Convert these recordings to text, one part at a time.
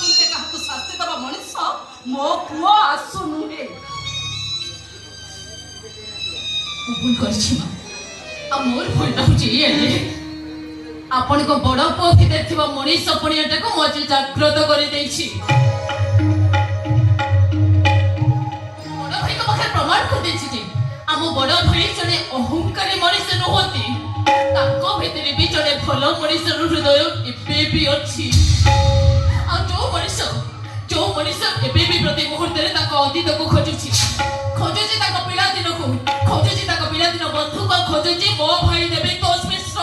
ଶୁଣିଲେ କାହାକୁ ଶାସ୍ତି ଦେବା ମଣିଷ ମୋ ପୁଅ ଆସୁ ନୁହେଁ। ଭୁଲ କରିଛି ମା। ଆଉ ମୋର ଭୁଲଟା ହଉଛି ଇଏ ଆପଣଙ୍କ ବଡ ପୁଅ ଭିତରେ ଥିବା ମଣିଷ ପଣିଆଟାକୁ ମୁଁ ଆଜି ଜାଗ୍ରତ କରିଦେଇଛି। ବଡ ଭାଇଙ୍କ ପାଖରେ ପ୍ରମାଣ କରିଦେଇଛି ଯେ ଆମ ବଡ ଭାଇ ଜଣେ ଅହଙ୍କାରୀ ମଣିଷ ନୁହନ୍ତି। ତାଙ୍କ ଭିତରେ ବି ଜଣେ ଭଲ ମଣିଷର ହୃଦୟ ଏବେ ବି ଅଛି। ଆଉ ଯୋଉ ମଣିଷ ଏବେ ବି ପ୍ରତି ମୁହୂର୍ତ୍ତରେ ତାଙ୍କ ଅତୀତକୁ ଖୋଜୁଛି ତାଙ୍କ ପିଲାଦିନକୁ, ଖୋଜୁଛି ତାଙ୍କ ପିଲାଦିନ ବନ୍ଧୁକୁ, ଖୋଜୁଛି ମୋ ଭାଇ ଦେବତୋଷ ମିଶ୍ର।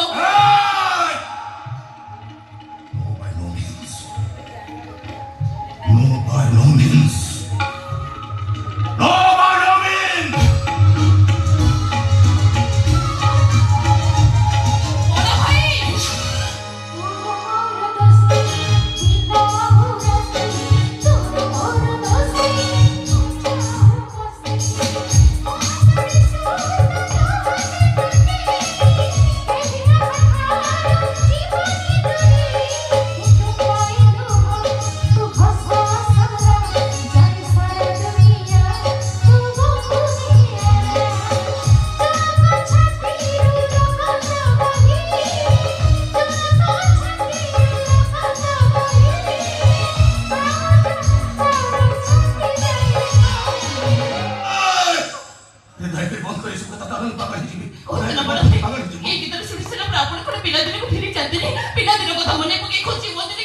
ପିଲାଦିନକୁ ଫେରି ଚାଲିଥିଲେ, ପିଲାଦିନ କଥା ମନେ ପକେଇ ଖୁସି ହୁଅନ୍ତି।